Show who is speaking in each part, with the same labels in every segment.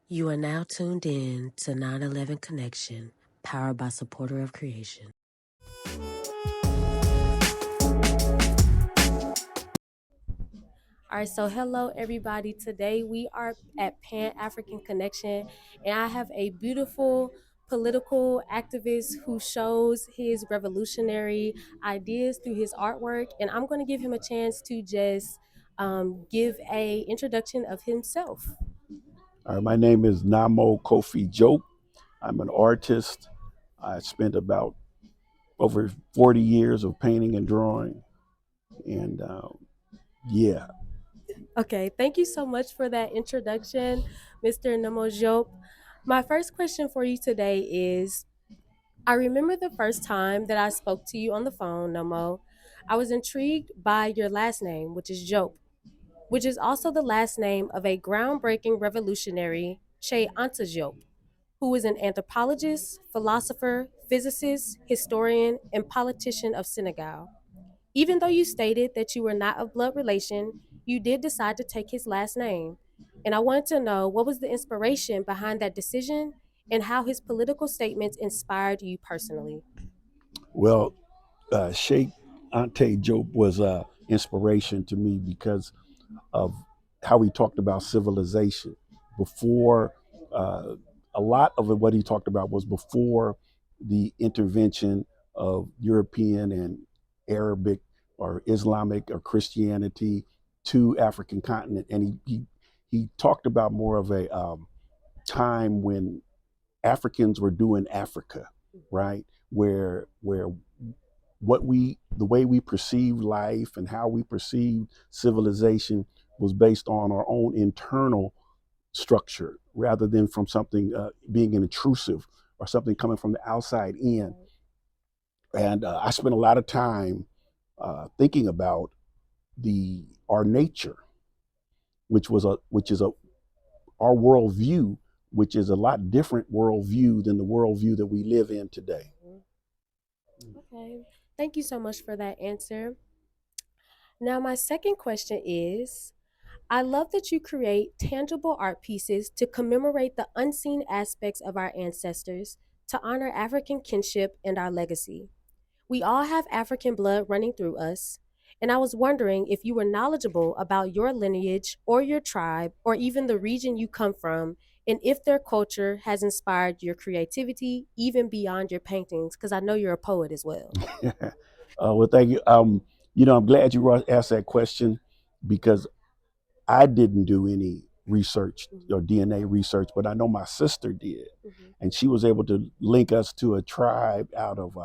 Speaker 1: You are now tuned in to 9/11 Connection, powered by Supporter of Creation.
Speaker 2: All right, so hello everybody. Today we are at Pan African Connection, and I have a beautiful political activist who shows his revolutionary ideas through his artwork, and I'm going to give him a chance to just give a introduction of himself.
Speaker 3: All right, my name is Nommo Kofi Diop. I'm an artist. I spent about over 40 years of painting and drawing. And yeah,
Speaker 2: Okay, thank you so much for that introduction, Mr. Nommo Diop. My first question for you today is I remember the first time that I spoke to you on the phone, Nomo. I was intrigued by your last name, which is Jope, which is also the last name of a groundbreaking revolutionary, Cheikh Anta Diop, who is an anthropologist, philosopher, physicist, historian, and politician of Senegal. Even though you stated that you were not of blood relation, you did decide to take his last name. And I wanted to know what was the inspiration behind that decision and how his political statements inspired you personally.
Speaker 3: well, Sheikh Ante Diop was inspiration to me because of how he talked about civilization. Before, uh, a lot of what he talked about was before the intervention of European and Arabic or Islamic or Christianity to African continent, and he talked about more of a time when Africans were doing Africa, right? Where the way we perceived life and how we perceived civilization was based on our own internal structure rather than from something being an intrusive or something coming from the outside in. And I spent a lot of time thinking about the our nature, which is a our worldview, which is a lot different worldview than the worldview that we live in today.
Speaker 2: Okay. Thank you so much for that answer. Now, my second question is I love that you create tangible art pieces to commemorate the unseen aspects of our ancestors, to honor African kinship and our legacy. We all have African blood running through us, and I was wondering if you were knowledgeable about your lineage or your tribe or even the region you come from, and if their culture has inspired your creativity even beyond your paintings, because I know you're a poet as well.
Speaker 3: Well, thank you. I'm glad you asked that question because I didn't do any research or DNA research, but I know my sister did,
Speaker 2: Mhm.
Speaker 3: and she was able to link us to a tribe out of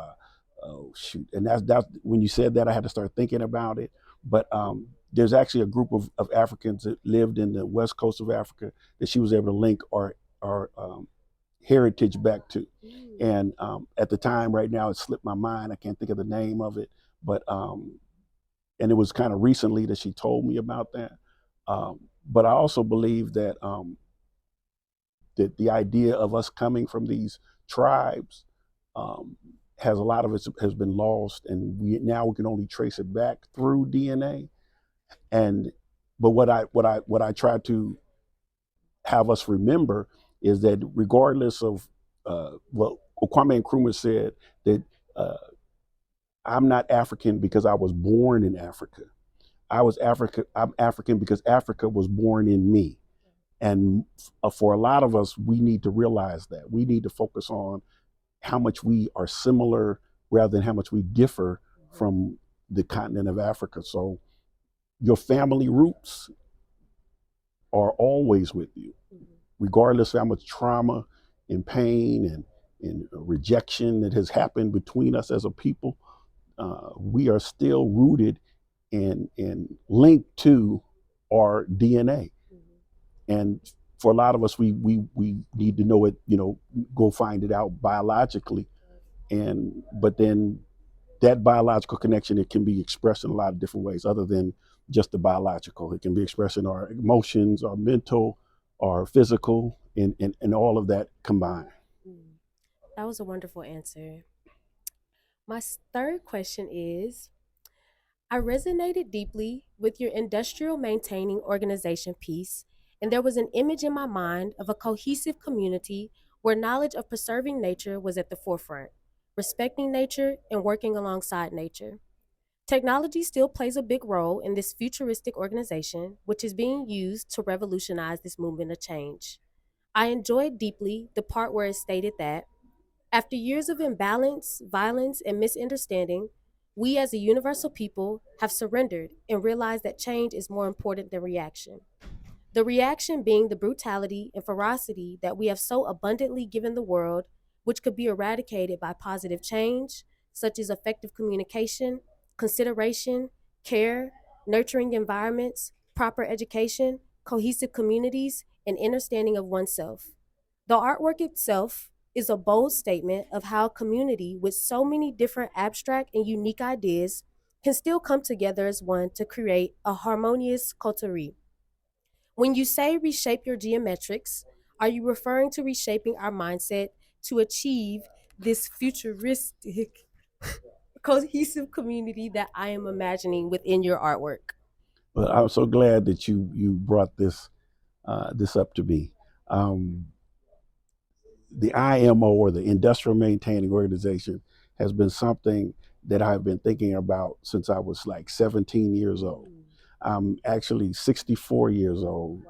Speaker 3: oh shoot, and that's when you said that I had to start thinking about it. But there's actually a group of Africans that lived in the west coast of Africa that she was able to link our heritage back to.
Speaker 2: Mm.
Speaker 3: And at the time, right now, it slipped my mind. I can't think of the name of it, but and it was kind of recently that she told me about that. But I also believe that the idea of us coming from these tribes um, has a lot of it has been lost, and we can only trace it back through DNA. And but what I try to have us remember is that regardless of what Kwame Nkrumah said, that uh, I'm not African because I was born in Africa. I'm African because Africa was born in me. And for a lot of us, we need to realize that we need to focus on how much we are similar rather than how much we differ from the continent of Africa. So your family roots are always with you, regardless of how much trauma and pain and rejection that has happened between us as a people. We are still rooted and linked to our DNA. And for a lot of us, we need to know it, go find it out biologically. And but then that biological connection, it can be expressed in a lot of different ways other than just the biological. It can be expressed in our emotions, our mental, our physical, and all of that combined.
Speaker 2: Mm. That was a wonderful answer. My third question is I resonated deeply with your industrial maintaining organization piece, and there was an image in my mind of a cohesive community where knowledge of preserving nature was at the forefront, respecting nature and working alongside nature. Technology still plays a big role in this futuristic organization, which is being used to revolutionize this movement of change. I enjoyed deeply the part where it stated that after years of imbalance, violence, and misunderstanding, we as a universal people have surrendered and realized that change is more important than reaction. The reaction being the brutality and ferocity that we have so abundantly given the world, which could be eradicated by positive change, such as effective communication, consideration, care, nurturing environments, proper education, cohesive communities, and understanding of oneself. The artwork itself is a bold statement of how a community with so many different abstract and unique ideas can still come together as one to create a harmonious coterie. When you say reshape your geometrics, are you referring to reshaping our mindset to achieve this futuristic, cohesive community that I am imagining within your artwork?
Speaker 3: But I'm so glad that you brought this up to me. Um, the IMO, or the Industrial Maintaining Organization, has been something that I've been thinking about since I was like 17 years old. I'm actually 64 years old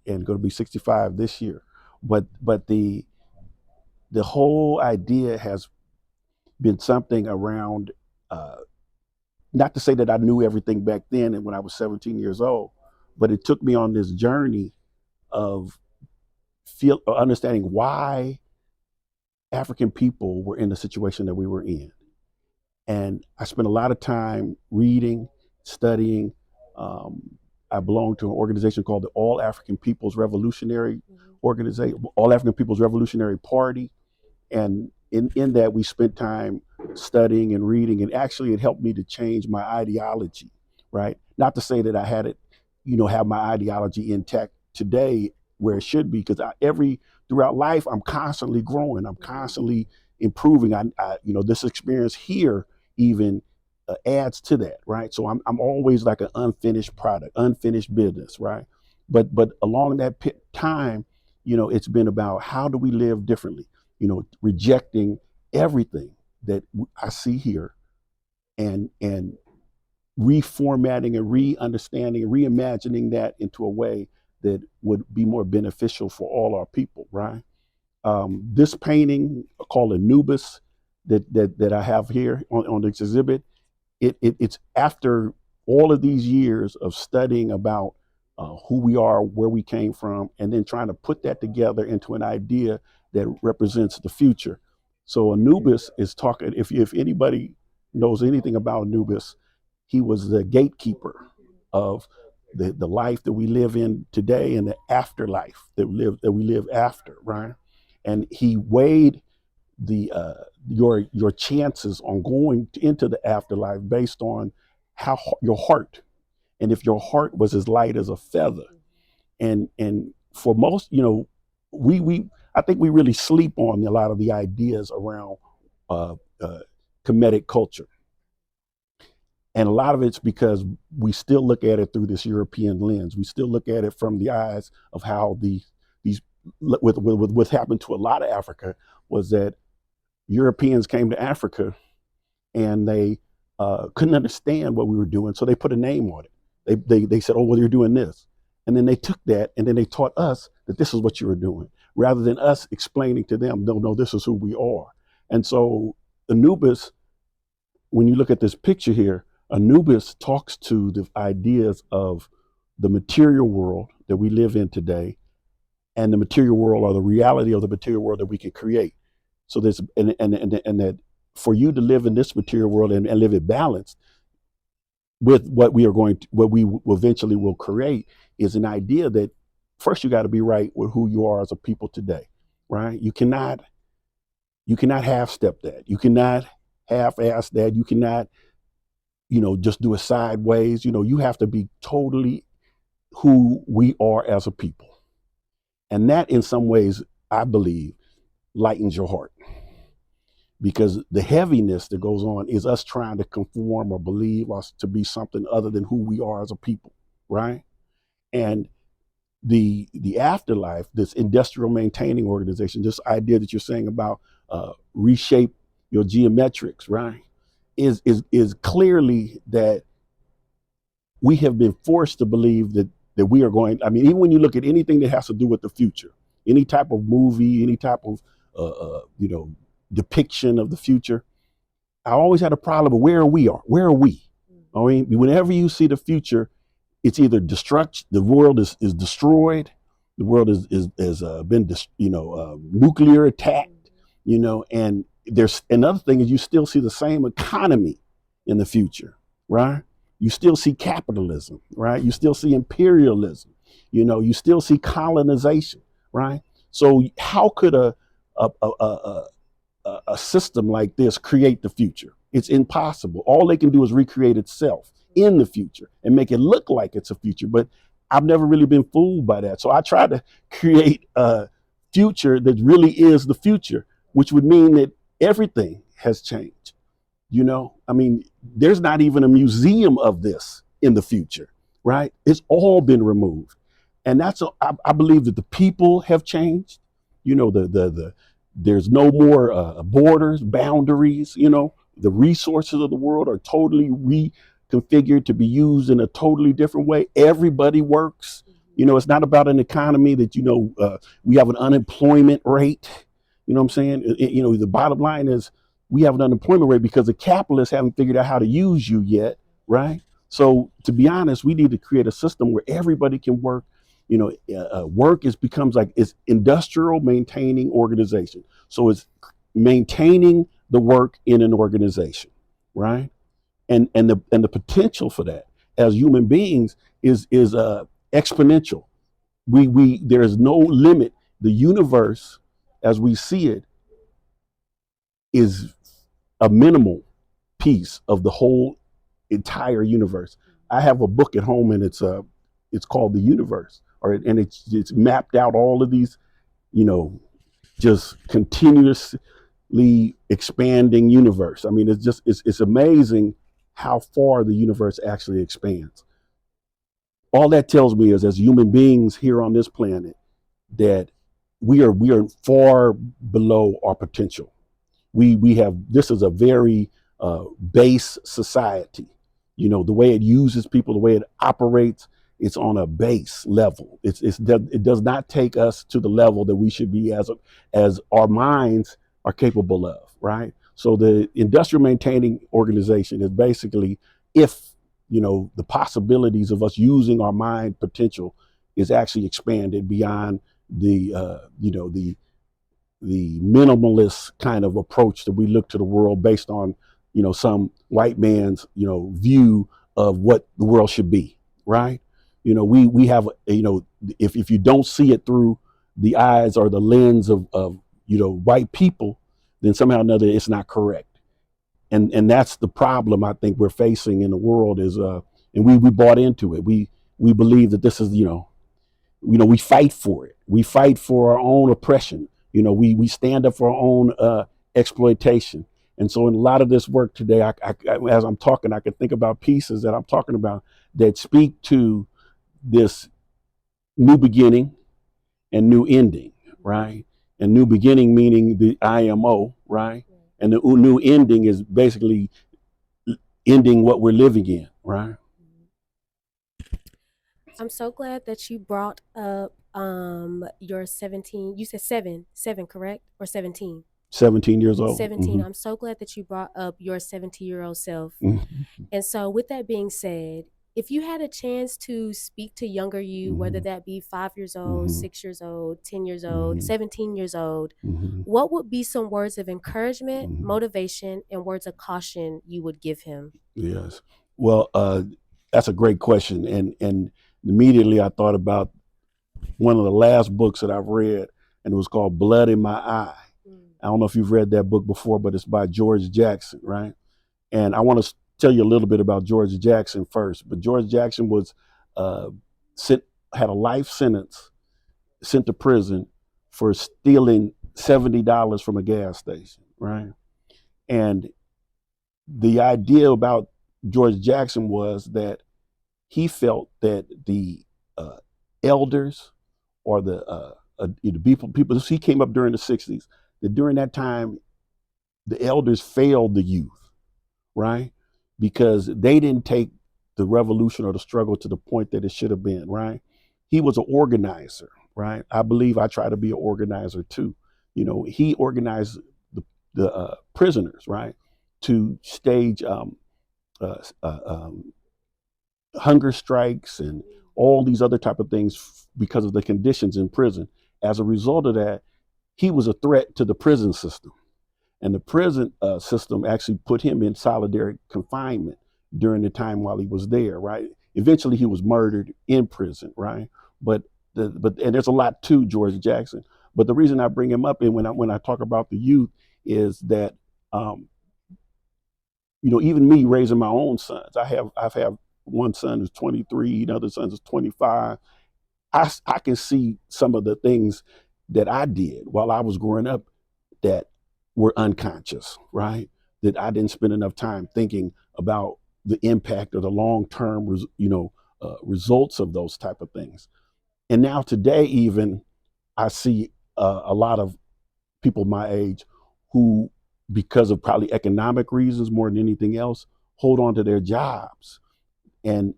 Speaker 3: and going to be 65 this year. But the whole idea has been something around. Not to say that I knew everything back then and when I was 17 years old, but it took me on this journey of understanding why African people were in the situation that we were in. And I spent a lot of time reading, studying. Um, I belong to an organization called the All African People's Revolutionary Organization, All African People's Revolutionary Party. And in that, we spent time studying and reading, and actually it helped me to change my ideology, right? Not to say that I had it, have my ideology intact today where it should be, because throughout life, I'm constantly growing, I'm constantly improving. This experience here even adds to that, right? So I'm always like an unfinished product, unfinished business, right? But along that time, it's been about how do we live differently, rejecting everything that I see here, and reformatting and re-understanding and reimagining that into a way that would be more beneficial for all our people, right? This painting called Anubis that I have here on this exhibit, it's after all of these years of studying about who we are, where we came from, and then trying to put that together into an idea that represents the future. So Anubis is talking. If anybody knows anything about Anubis, he was the gatekeeper of the life that we live in today and the afterlife that we live after, right? And he weighed the your chances on going into the afterlife based on how your heart, and if your heart was as light as a feather. And for most, we I think we really sleep on a lot of the ideas around uh, uh, Kemetic culture, and a lot of it's because we still look at it through this European lens. We still look at it from the eyes of how these with what happened to a lot of Africa was that Europeans came to Africa and they couldn't understand what we were doing, so they put a name on it. They said, "Oh, well, you're doing this," and then they took that and then they taught us that this is what you were doing, rather than us explaining to them, "No, no, this is who we are." And so Anubis, when you look at this picture here, Anubis talks to the ideas of the material world that we live in today, and the material world, or the reality of the material world that we can create. So there's and that for you to live in this material world and live it balanced with what we eventually will create, is an idea that first you got to be right with who you are as a people today, right? You cannot half step that. You cannot half ass that. You cannot, just do it sideways. You have to be totally who we are as a people. And that in some ways, I believe, lightens your heart, because the heaviness that goes on is us trying to conform or believe us to be something other than who we are as a people, right? And the afterlife, this industrial maintaining organization, this idea that you're saying about reshape your geometrics, right? Is clearly that we have been forced to believe that we are going. I mean, even when you look at anything that has to do with the future, any type of movie, any type of depiction of the future, I always had a problem with where we are. Where are we? I mean, whenever you see the future, it's either destruct. The world is destroyed. The world is been nuclear attacked. And there's another thing is you still see the same economy in the future, right? You still see capitalism, right? You still see imperialism. You still see colonization, right? So how could a, a, a, a system like this create the future? It's impossible. All they can do is recreate itself in the future and make it look like it's a future. But I've never really been fooled by that. So I try to create a future that really is the future, which would mean that everything has changed. I mean, there's not even a museum of this in the future, right? It's all been removed. And I believe that the people have changed. There's no more borders, boundaries. The resources of the world are totally reconfigured to be used in a totally different way. Everybody works. It's not about an economy that we have an unemployment rate. You know what I'm saying? The bottom line is we have an unemployment rate because the capitalists haven't figured out how to use you yet, right? So to be honest, we need to create a system where everybody can work. Work becomes like it's industrial maintaining organization. So it's maintaining the work in an organization, right? And the potential for that as human beings is exponential. We there is no limit. The universe, as we see it, is a minimal piece of the whole entire universe. I have a book at home, and it's called The Universe, and it's mapped out all of these, just continuously expanding universe. I mean, it's amazing how far the universe actually expands. All that tells me is, as human beings here on this planet, that we are far below our potential. We have, this is a very base society. The way it uses people, the way it operates, it's on a base level. It does not take us to the level that we should be as our minds are capable of, right? So the industrial maintaining organization is basically, if the possibilities of us using our mind potential is actually expanded beyond the minimalist kind of approach that we look to the world based on some white man's view of what the world should be, right? We have if you don't see it through the eyes or the lens of white people, then somehow or another it's not correct. And that's the problem I think we're facing in the world is and we bought into it. We believe that this is we fight for it. We fight for our own oppression. We stand up for our own exploitation. And so in a lot of this work today, as I'm talking, I can think about pieces that I'm talking about that speak to this new beginning and new ending, right? And new beginning meaning the IMO, right? And the new ending is basically ending what we're living in, right?
Speaker 2: I'm so glad that you brought up your 17, you said seven, correct? Or 17?
Speaker 3: 17 years old.
Speaker 2: 17.
Speaker 3: Mm-hmm.
Speaker 2: I'm so glad that you brought up your 70-year-old self.
Speaker 3: Mm-hmm.
Speaker 2: And so with that being said, if you had a chance to speak to younger you, whether that be 5 years old,
Speaker 3: Mm-hmm.
Speaker 2: 6 years old, 10 years old,
Speaker 3: Mm-hmm.
Speaker 2: 17 years old,
Speaker 3: Mm-hmm.
Speaker 2: what would be some words of encouragement,
Speaker 3: Mm-hmm.
Speaker 2: motivation, and words of caution you would give him?
Speaker 3: Yes. Well, that's a great question, and immediately I thought about one of the last books that I've read, and it was called Blood in My Eye. I don't know if you've read that book before, but it's by George Jackson, right? And I want to tell you a little bit about George Jackson first. But George Jackson was uh, had a life sentence, sent to prison for stealing $70 from a gas station, right? And the idea about George Jackson was that he felt that the elders or the people. He came up during the 60s. That during that time, the elders failed the youth, right? Because they didn't take the revolution or the struggle to the point that it should have been, right? He was an organizer, right? I believe I try to be an organizer too. He organized the prisoners, right, to stage uh, uh, um, hunger strikes and all these other type of things because of the conditions in prison. As a result of that, he was a threat to the prison system, and the prison system actually put him in solitary confinement during the time while he was there. Right. Eventually, he was murdered in prison. Right. But and there's a lot to George Jackson. But the reason I bring him up, and when I talk about the youth, is that um, even me raising my own sons. I've one son who's 23, another son is 25. I can see some of the things that I did while I was growing up that were unconscious, right? That I didn't spend enough time thinking about the impact or the long term, results of those type of things. And now today, even I see a lot of people my age who, because of probably economic reasons more than anything else, hold on to their jobs and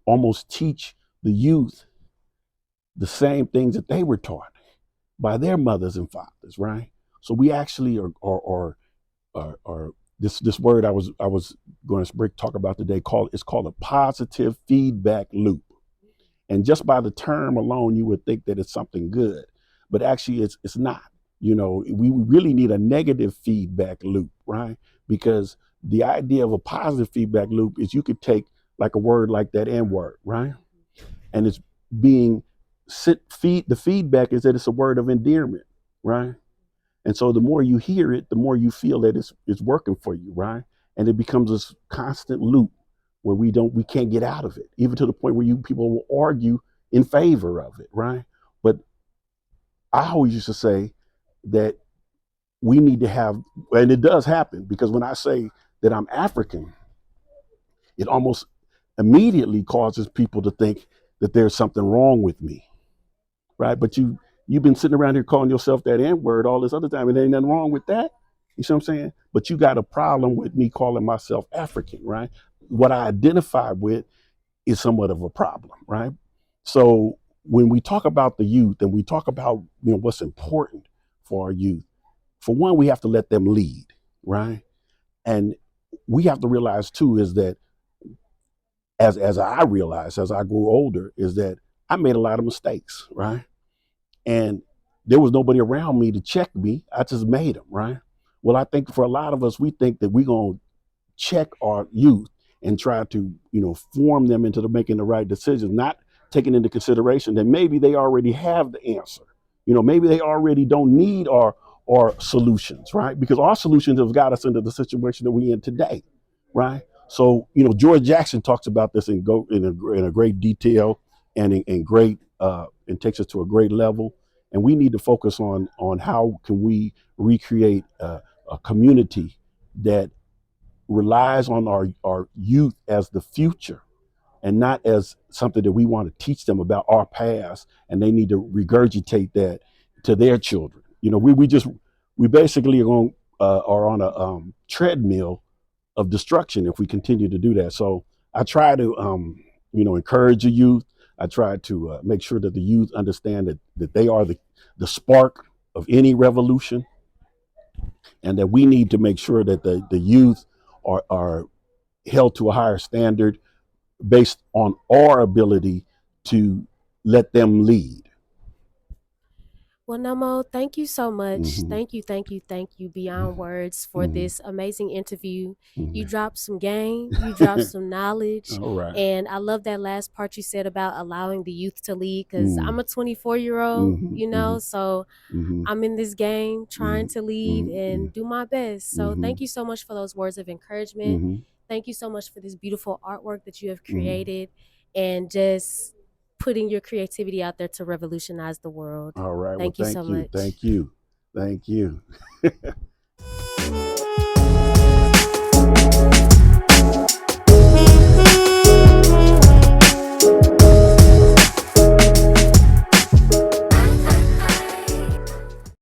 Speaker 3: almost teach the youth the same things that they were taught by their mothers and fathers, right? So we actually are this word I was going to talk about today, it's called a positive feedback loop. And just by the term alone, you would think that it's something good, but actually it's not. We really need a negative feedback loop, right? Because the idea of a positive feedback loop is you could take like a word like that N word, right? And it's being the feedback is that it's a word of endearment, right? And so the more you hear it, the more you feel that it's working for you, right? And it becomes this constant loop where we can't get out of it, even to the point where people will argue in favor of it, right? But I always used to say that we need to have, and it does happen, because when I say that I'm African, it almost immediately causes people to think that there's something wrong with me, right? But you've been sitting around here calling yourself that N word all this other time, and there ain't nothing wrong with that. You see what I'm saying? But you got a problem with me calling myself African, right? What I identify with is somewhat of a problem, right? So when we talk about the youth and we talk about what's important for our youth, for one, we have to let them lead, right? And we have to realize too is that as I realized as I grew older is that I made a lot of mistakes, right? And there was nobody around me to check me. I just made them, right? Well, I think for a lot of us, we think that we're going to check our youth and try to, form them into making the right decisions, not taking into consideration that maybe they already have the answer. Maybe they already don't need our solutions, right? Because our solutions have got us into the situation that we're in today, right? So, George Jackson talks about this in a great detail and in great and takes us to a great level. And we need to focus on how can we recreate a community that relies on our youth as the future and not as something that we want to teach them about our past and they need to regurgitate that to their children. We basically are on a treadmill of destruction if we continue to do that. So I try to encourage the youth. I try to make sure that the youth understand that they are the spark of any revolution, and that we need to make sure that the youth are held to a higher standard based on our ability to let them lead.
Speaker 2: Well, Nommo, thank you so much.
Speaker 3: Mm-hmm.
Speaker 2: Thank you, thank you, thank you beyond words for
Speaker 3: Mm-hmm.
Speaker 2: this amazing interview. You
Speaker 3: Mm-hmm.
Speaker 2: dropped some game, you dropped some knowledge,
Speaker 3: All right.
Speaker 2: and I love that last part you said about allowing the youth to lead because
Speaker 3: Mm-hmm.
Speaker 2: I'm a 24-year-old,
Speaker 3: Mm-hmm.
Speaker 2: so
Speaker 3: Mm-hmm.
Speaker 2: I'm in this game trying to lead
Speaker 3: Mm-hmm.
Speaker 2: and do my best. So
Speaker 3: Mm-hmm.
Speaker 2: thank you so much for those words of encouragement.
Speaker 3: Mm-hmm.
Speaker 2: Thank you so much for this beautiful artwork that you have
Speaker 3: Mm-hmm.
Speaker 2: created and just putting your creativity out there to revolutionize the world.
Speaker 3: All right. Well,
Speaker 2: Thank you so
Speaker 3: thank you.
Speaker 2: much.
Speaker 3: Thank you. Thank you.